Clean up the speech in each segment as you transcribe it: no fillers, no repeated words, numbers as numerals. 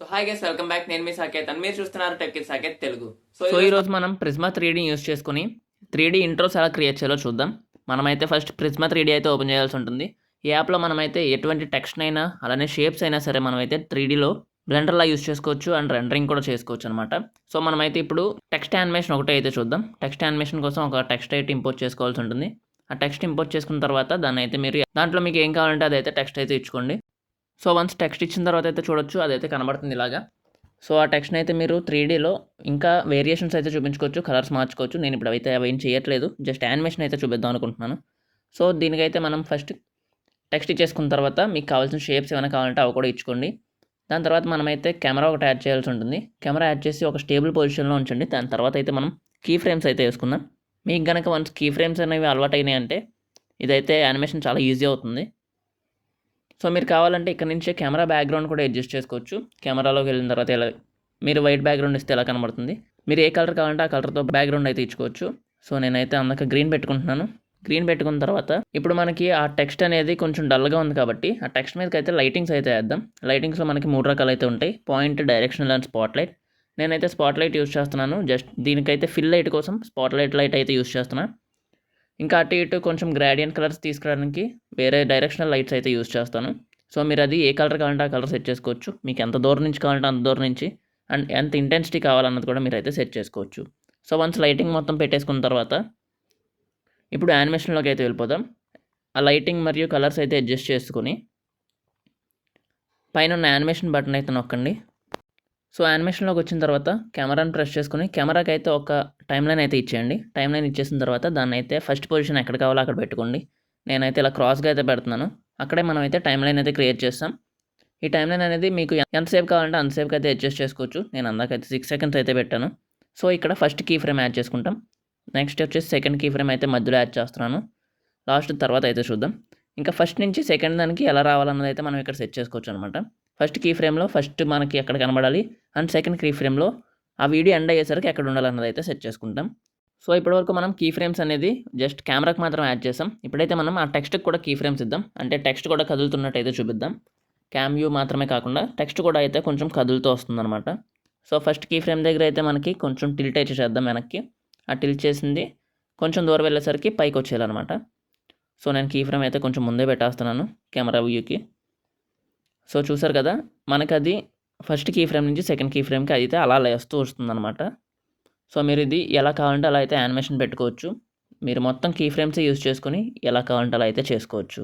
So hi guys, welcome back. నేను మీ సాకేత్ అని మీరు చూస్తున్నారు tech with Saket Telugu. So ఈరోజు మనం ప్రిజ్మా 3D యూస్ చేసుకుని 3D ఇంట్రోస్ ఎలా క్రియేట్ చేయాలో చూద్దాం. మనమైతే ఫస్ట్ ప్రిజ్మా 3D అయితే ఓపెన్ చేయాల్సి ఉంటుంది. ఈ యాప్లో మనమైతే ఎటువంటి టెక్స్ట్ అయినా అలానే షేప్స్ అయినా సరే మనమైతే 3Dలో బ్లెండర్లా యూస్ చేసుకోవచ్చు అండ్ రెండరింగ్ కూడా చేసుకోవచ్చు అనమాట. సో మనమైతే ఇప్పుడు టెక్స్ట్ యానిమేషన్ ఒకటే అయితే చూద్దాం. టెక్స్ట్ యానిమేషన్ కోసం ఒక టెక్స్ట్ అయితే ఇంపోర్ట్ చేసుకోవాల్సి ఉంటుంది. ఆ టెక్స్ట్ ఇంపోర్ట్ చేసుకున్న తర్వాత దాన్ని అయితే మీరు దాంట్లో మీకు ఏం కావాలంటే అదైతే టెక్స్ట్ అయితే ఇచ్చుకోండి. సో వన్స్ టెక్స్ట్ ఇచ్చిన తర్వాత అయితే చూడొచ్చు, అదైతే కనబడుతుంది ఇలాగా. సో ఆ టెక్స్ట్ని అయితే మీరు 3Dలో ఇంకా వేరియేషన్స్ అయితే చూపించుకోవచ్చు, కలర్స్ మార్చుకోవచ్చు. నేను ఇప్పుడు అయితే అవి ఏం చేయట్లేదు, జస్ట్ యానిమేషన్ అయితే చూపిద్దాం అనుకుంటున్నాను. సో దీనికైతే మనం ఫస్ట్ టెక్స్ట్ ఇచ్చేసుకున్న తర్వాత మీకు కావాల్సిన షేప్స్ ఏమైనా కావాలంటే అవి కూడా ఇచ్చుకోండి. దాని తర్వాత మనమైతే కెమెరా ఒకటి యాడ్ చేయాల్సి ఉంటుంది. కెమెరా యాడ్ చేసి ఒక స్టేబుల్ పొజిషన్లో ఉంచండి. దాని తర్వాత అయితే మనం కీ ఫ్రేమ్స్ అయితే వేసుకుందాం. మీకు కనుక వన్స్ కీ ఫ్రేమ్స్ అనేవి అలవాటు అయినాయి అంటే ఇదైతే యానిమేషన్ చాలా ఈజీ అవుతుంది. సో మీరు కావాలంటే ఇక్కడ నుంచే కెమెరా బ్యాక్గ్రౌండ్ కూడా అడ్జస్ట్ చేసుకోవచ్చు. కెమెరాలోకి వెళ్ళిన తర్వాత ఇలా మీరు వైట్ బ్యాక్గ్రౌండ్ ఇస్తే ఎలా కనబడుతుంది. మీరు ఏ కలర్ కావాలంటే ఆ కలర్తో బ్యాక్గ్రౌండ్ అయితే ఇచ్చుకోవచ్చు. సో నేనైతే అందుక గ్రీన్ పెట్టుకుంటున్నాను. గ్రీన్ పెట్టుకున్న తర్వాత ఇప్పుడు మనకి ఆ టెక్స్ట్ అనేది కొంచెం డల్గా ఉంది కాబట్టి ఆ టెక్స్ట్ మీదకి అయితే లైటింగ్స్ అయితే వేద్దాం. లైటింగ్స్లో మనకి 3 రకాలు అయితే ఉంటాయి: point, directional and spot light. నేనైతే స్పాట్ లైట్ యూస్ చేస్తున్నాను. జస్ట్ దీనికైతే ఫిల్ లైట్ కోసం స్పాట్ లైట్ అయితే యూస్ చేస్తున్నాను. ఇంకా అటు ఇటు కొంచెం గ్రాడియంట్ కలర్స్ తీసుకురావడానికి వేరే డైరెక్షనల్ లైట్స్ అయితే యూస్ చేస్తాను. సో మీరు అది ఏ కలర్ కావాలంటే ఆ కలర్ సెట్ చేసుకోవచ్చు. మీకు ఎంత దూరం నుంచి కావాలంటే అంత దూరం నుంచి, అండ్ ఎంత ఇంటెన్సిటీ కావాలన్నది కూడా మీరు అయితే సెట్ చేసుకోవచ్చు. సో వన్స్ లైటింగ్ మొత్తం పెట్టేసుకున్న తర్వాత ఇప్పుడు యానిమేషన్లోకి అయితే వెళ్ళిపోదాం. ఆ లైటింగ్ మరియు కలర్స్ అయితే అడ్జస్ట్ చేసుకుని పైన ఉన్న యానిమేషన్ బటన్ అయితే నొక్కండి. సో యానిమేషన్లోకి వచ్చిన తర్వాత కెమెరాని ప్రెస్ చేసుకుని కెమెరాకి అయితే ఒక టైం లైన్ అయితే ఇచ్చేయండి. టైం లైన్ ఇచ్చేసిన తర్వాత దాన్ని అయితే ఫస్ట్ పొజిషన్ ఎక్కడ కావాలో అక్కడ పెట్టుకోండి. నేనైతే ఇలా క్రాస్గా అయితే పెడుతున్నాను. అక్కడే మనం అయితే టైం లైన్ అయితే క్రియేట్ చేస్తాం. ఈ టైం లైన్ అనేది మీకు ఎంతసేపు కావాలంటే అంతసేపుకి అయితే అడ్జస్ట్ చేసుకోవచ్చు. నేను అందాకైతే 6 సెకండ్స్ అయితే పెట్టాను. సో ఇక్కడ ఫస్ట్ కీ ఫ్రేమ్ యాడ్ చేసుకుంటాం. నెక్స్ట్ వచ్చేసి సెకండ్ కీ ఫ్రేమ్ అయితే మధ్యలో యాడ్ చేస్తున్నాను. లాస్ట్ తర్వాత అయితే చూద్దాం. ఇంకా ఫస్ట్ నుంచి సెకండ్ దానికి ఎలా రావాలన్నది అయితే మనం ఇక్కడ సెట్ చేసుకోవచ్చు అనమాట. ఫస్ట్ కీ ఫ్రేమ్లో ఫస్ట్ మనకి ఎక్కడ కనబడాలి అండ్ సెకండ్ కీ ఫ్రేమ్లో ఆ వీడియో ఎండ్ అయ్యేసరికి ఎక్కడ ఉండాలన్నది అయితే సెట్ చేసుకుంటాం. సో ఇప్పటివరకు మనం కీ ఫ్రేమ్స్ అనేది జస్ట్ కెమెరాకి మాత్రం యాడ్ చేసాం. ఇప్పుడైతే మనం ఆ టెక్స్ట్కి కూడా కీ ఫ్రేమ్స్ ఇద్దాం. అంటే టెక్స్ట్ కూడా కదులుతున్నట్టు అయితే చూపిద్దాం. క్యామ్ వ్యూ మాత్రమే కాకుండా టెక్స్ట్ కూడా అయితే కొంచెం కదులుతూ వస్తుందన్నమాట. సో ఫస్ట్ కీ ఫ్రేమ్ దగ్గర అయితే మనకి కొంచెం టిల్ట్ అయితే చేద్దాం వెనక్కి. ఆ టిల్ట్ చేసింది కొంచెం దూరం వెళ్ళేసరికి పైకి వచ్చేయాలన్నమాట. సో నేను కీ ఫ్రేమ్ అయితే కొంచెం ముందే పెట్టేస్తున్నాను కెమెరా వ్యూకి. సో చూసారు కదా, మనకు అది ఫస్ట్ కీ ఫ్రేమ్ నుంచి సెకండ్ కీ ఫ్రేమ్కి అయితే అలా లేస్తూ వస్తుందన్నమాట. సో మీరు ఇది ఎలా కావాలంటే అలా అయితే యానిమేషన్ పెట్టుకోవచ్చు. మీరు మొత్తం కీ ఫ్రేమ్సే యూజ్ చేసుకొని ఎలా కావాలంటే అలా అయితే చేసుకోవచ్చు.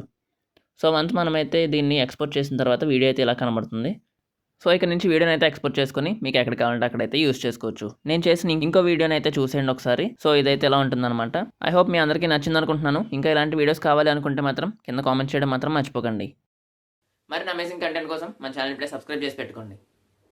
సో వన్స్ మనమైతే దీన్ని ఎక్స్పోర్ట్ చేసిన తర్వాత వీడియో అయితే ఇలా కనబడుతుంది. సో ఇక్కడ నుంచి వీడియోని అయితే ఎక్స్పోర్ట్ చేసుకొని మీకు ఎక్కడ కావాలంటే అక్కడైతే యూస్ చేసుకోవచ్చు. నేను చేసిన ఇంకో వీడియోని అయితే చూసేయండి ఒకసారి. సో ఇదైతే ఎలా ఉంటుందన్నమాట. ఐ హోప్ మీ అందరికీ నచ్చింది అనుకుంటున్నాను. ఇంకా ఇలాంటి వీడియోస్ కావాలి అనుకుంటే మాత్రం కింద కామెంట్ చేయడం మాత్రం మర్చిపోకండి. మరిన్ని అమేజింగ్ కంటెంట్ కోసం మన ఛానల్ ఇప్పుడే సబ్స్క్రైబ్ చేసి పెట్టుకోండి.